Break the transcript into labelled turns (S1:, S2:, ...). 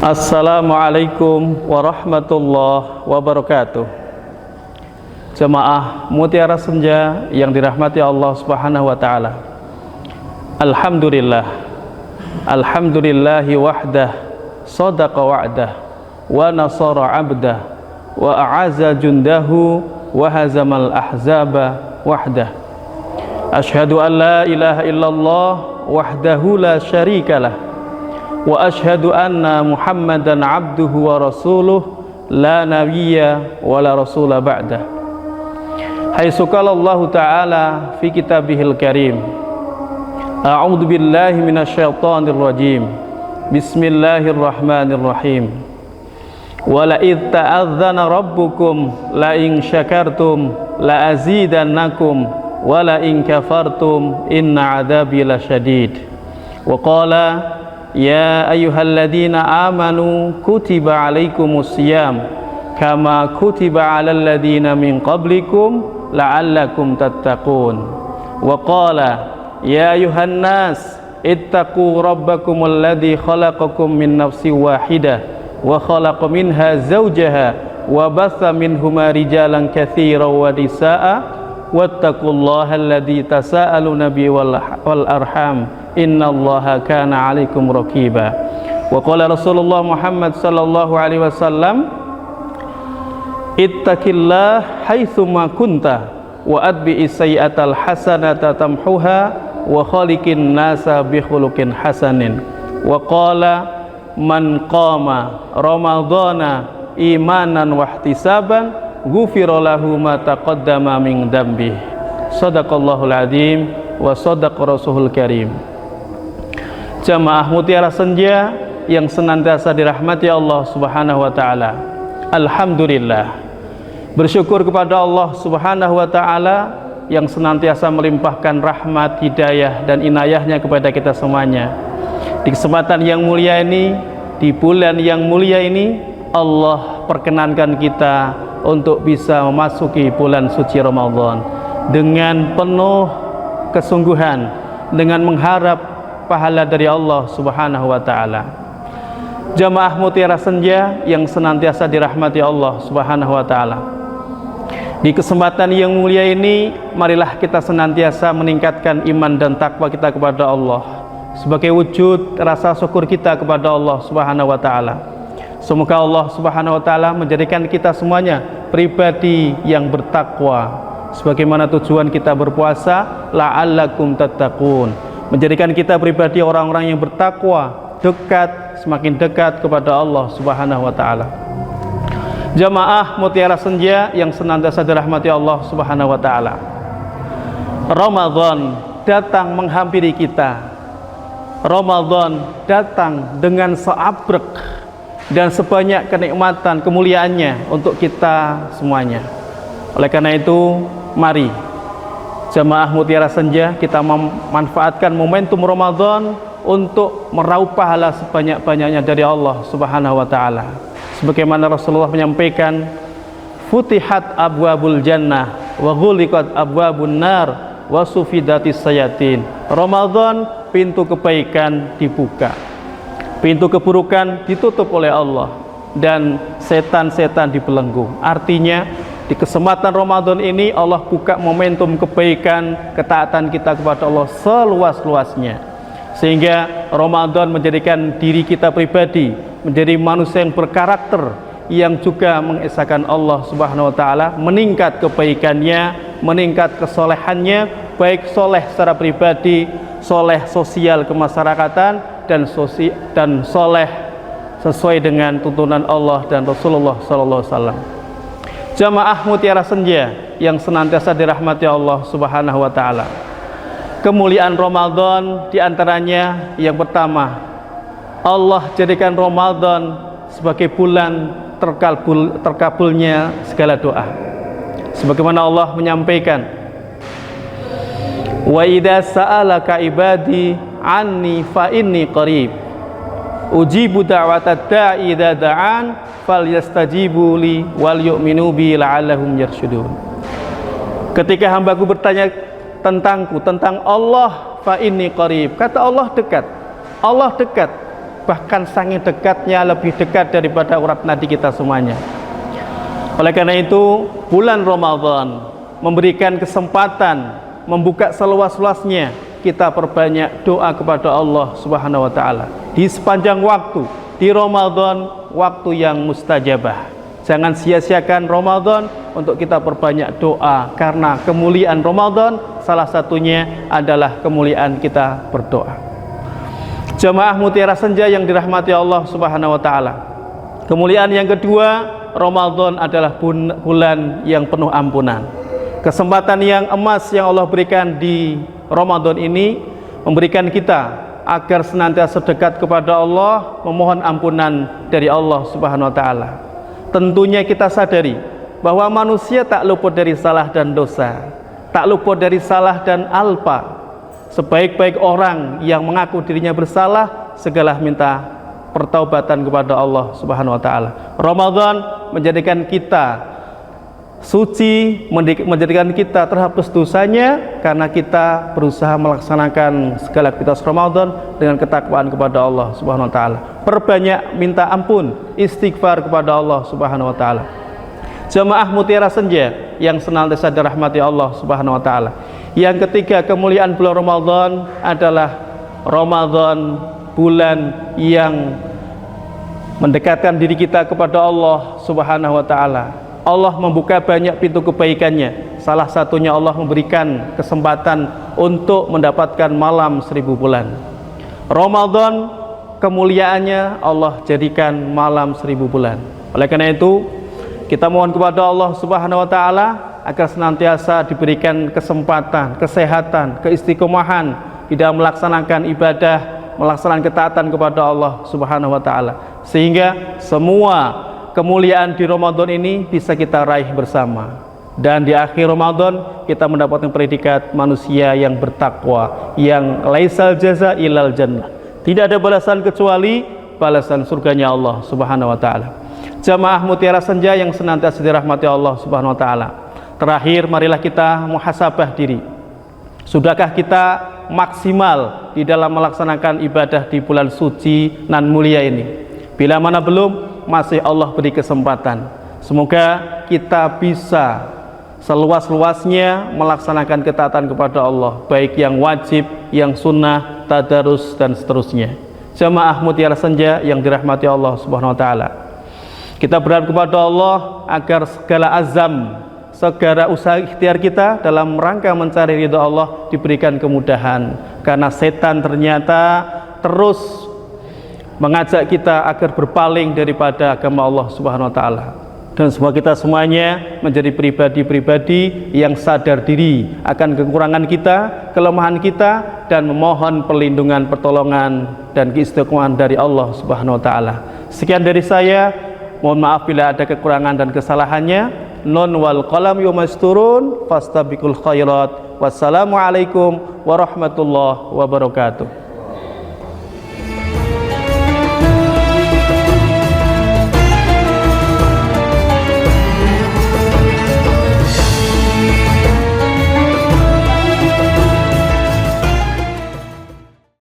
S1: Assalamualaikum warahmatullahi wabarakatuh. Jemaah Mutiara Senja yang dirahmati Allah Subhanahu wa taala. Alhamdulillah. Alhamdulillahi wahdah, sadaqa wa'dah, wa nasara 'abdah, wa a'azza jundahu, wa hazamal ahzaba wahdah. Asyhadu an la ilaha illallah wahdahu la syarikalah. Wa ashhadu anna Muhammadan abduhu wa rasuluh la nabiyya wa la rasula ba'dah. Haitsu qala Allah Ta'ala fi kitabihil karim. A'udzu billahi minasyaitonir rajim. Bismillahirrahmanirrahim. Wa la id ta'adzana rabbukum la in syakartum la azidannakum wa la in kafartum inna 'adzabi lasyadid. Wa qala ya ayyuhalladzina amanu kutiba alaikumus syiyam kama kutiba alal ladzina min qablikum la'allakum tattaqun. Wa qala ya ayyuhan nas ittaqu rabbakumul ladzi khalaqakum min nafsin wahidah wa khalaqa minha zawjaha wa batha minhuma rijalan katsiran wa nisaa'a wattaqullaha alladzi tasaaluna bihi wal arham innallaha kana 'alaikum raqiba. Wa qala Rasulullah Muhammad sallallahu alaihi wasallam ittaqillah haitsu ma kunta wa atbi'is sayyi'atal hasanata tamhuha wa khaliqin nasa bi khuluqin hasanin. Wa qala man qama ramadhana imanan wa ihtisaban ghufira lahu ma taqaddama min dhanbihi. Shadaqallahul azim wa shadaqa rasulul karim. Jamaah Mutiara Senja yang senantiasa dirahmati Allah Subhanahu wa taala. Alhamdulillah. Bersyukur kepada Allah Subhanahu wa taala yang senantiasa melimpahkan rahmat, hidayah dan inayahnya kepada kita semuanya. Di kesempatan yang mulia ini, di bulan yang mulia ini, Allah perkenankan kita untuk bisa memasuki bulan suci Ramadan dengan penuh kesungguhan, dengan mengharap pahala dari Allah Subhanahu wa taala. Jamaah Mutiara Senja yang senantiasa dirahmati Allah Subhanahu wa taala. Di kesempatan yang mulia ini, marilah kita senantiasa meningkatkan iman dan takwa kita kepada Allah sebagai wujud rasa syukur kita kepada Allah Subhanahu wa taala. Semoga Allah Subhanahu wa taala menjadikan kita semuanya pribadi yang bertakwa sebagaimana tujuan kita berpuasa, la'allakum tattaqun. Menjadikan kita pribadi orang-orang yang bertakwa, dekat, semakin dekat kepada Allah Subhanahu wa taala. Jamaah Mutiara Senja yang senantiasa dirahmati Allah Subhanahu wa taala. Ramadan datang menghampiri kita. Ramadan datang dengan seabrek dan sebanyak kenikmatan kemuliaannya untuk kita semuanya. Oleh karena itu, mari Jamaah Mutiara Senja kita memanfaatkan momentum Ramadan untuk meraup pahala sebanyak-banyaknya dari Allah Subhanahu wa taala. Sebagaimana Rasulullah menyampaikan, futihat abwabul jannah wa ghuliqat abwabun nar wa sufidatis sayatin. Ramadan pintu kebaikan dibuka, pintu keburukan ditutup oleh Allah, dan setan-setan dibelenggu. Artinya di kesempatan Ramadan ini Allah buka momentum kebaikan, ketaatan kita kepada Allah seluas-luasnya, sehingga Ramadan menjadikan diri kita pribadi menjadi manusia yang berkarakter, yang juga mengesahkan Allah Subhanahu wa taala, meningkat kebaikannya, meningkat kesolehannya, baik soleh secara pribadi, soleh sosial kemasyarakatan, dan soleh sesuai dengan tuntunan Allah dan Rasulullah sallallahu alaihi wasallam. Jamaah Mutiara Senja yang senantiasa dirahmati Allah Subhanahu wa taala. Kemuliaan Ramadan diantaranya yang pertama, Allah jadikan Ramadan sebagai bulan terkabulnya segala doa. Sebagaimana Allah menyampaikan, wa idza sa'alaka ibadi anni fa inni qarib ujibu da'watad da'i idza da'an falyastajibu li wal yu'minu bi la'allahum yarsyudun. Ketika hambaku bertanya tentangku, tentang Allah, fa inni qarib, kata Allah dekat. Allah dekat. bahkan saking dekatnya, lebih dekat daripada urat nadi kita semuanya. Oleh karena itu, bulan Ramadan memberikan kesempatan, membuka seluas-luasnya kita perbanyak doa kepada Allah Subhanahu wa taala di sepanjang waktu. Di Ramadan, waktu yang mustajabah. Jangan sia-siakan Ramadan untuk kita perbanyak doa, karena kemuliaan Ramadan salah satunya adalah kemuliaan kita berdoa. Jamaah Mutiara Senja yang dirahmati Allah Subhanahu wa taala. Kemuliaan yang kedua, Ramadan adalah bulan yang penuh ampunan. Kesempatan yang emas yang Allah berikan di Ramadan ini memberikan kita agar senantiasa dekat kepada Allah, memohon ampunan dari Allah Subhanahu wa taala. Tentunya kita sadari bahwa manusia tak luput dari salah dan dosa, tak luput dari salah dan alpa. Sebaik-baik orang yang mengaku dirinya bersalah, segala minta pertaubatan kepada Allah Subhanahu wa taala. Ramadan menjadikan kita suci, menjadikan kita terhapus dosanya karena kita berusaha melaksanakan segala aktivitas Ramadan dengan ketakwaan kepada Allah Subhanahu wa taala. Perbanyak minta ampun, istighfar kepada Allah Subhanahu wa taala. Jamaah Mutiara Senja yang senantiasa dirahmati Allah Subhanahu wa taala. Yang ketiga, kemuliaan bulan Ramadan adalah Ramadan bulan yang mendekatkan diri kita kepada Allah Subhanahu wa taala. Allah membuka banyak pintu kebaikannya. Salah satunya Allah memberikan kesempatan untuk mendapatkan malam 1000 bulan. Ramadan kemuliaannya Allah jadikan malam 1000 bulan. Oleh karena itu, kita mohon kepada Allah Subhanahu wa taala agar senantiasa diberikan kesempatan, kesehatan, keistiqomahan di dalam melaksanakan ibadah, melaksanakan ketaatan kepada Allah Subhanahu wa taala, sehingga semua kemuliaan di Ramadan ini bisa kita raih bersama, dan di akhir Ramadan kita mendapatkan predikat manusia yang bertakwa, yang laisal jaza ilal jannah, tidak ada balasan kecuali balasan surganya Allah Subhanahu wa taala. Jamaah Mutiara Senja yang senantiasa dirahmati Allah Subhanahu wa taala. Terakhir, marilah kita muhasabah diri. Sudahkah kita maksimal di dalam melaksanakan ibadah di bulan suci nan mulia ini? Bila mana belum, masih Allah beri kesempatan. Semoga kita bisa seluas-luasnya melaksanakan ketaatan kepada Allah, baik yang wajib, yang sunnah, tadarus, dan seterusnya. Jamaah Mutiara Senja yang dirahmati Allah Subhanahu wa taala. Kita berharap kepada Allah agar segala azam, segala usaha ikhtiar kita dalam rangka mencari ridha Allah diberikan kemudahan, karena setan ternyata terus mengajak kita agar berpaling daripada agama Allah Subhanahu wa taala. Dan semua kita semuanya menjadi pribadi-pribadi yang sadar diri akan kekurangan kita, kelemahan kita, dan memohon perlindungan, pertolongan, dan keistiqomahan dari Allah Subhanahu wa taala. Sekian dari saya, mohon maaf bila ada kekurangan dan kesalahannya. Nun wal qalam yumasturun fastabiqul khairat. Wassalamualaikum warahmatullahi wabarakatuh.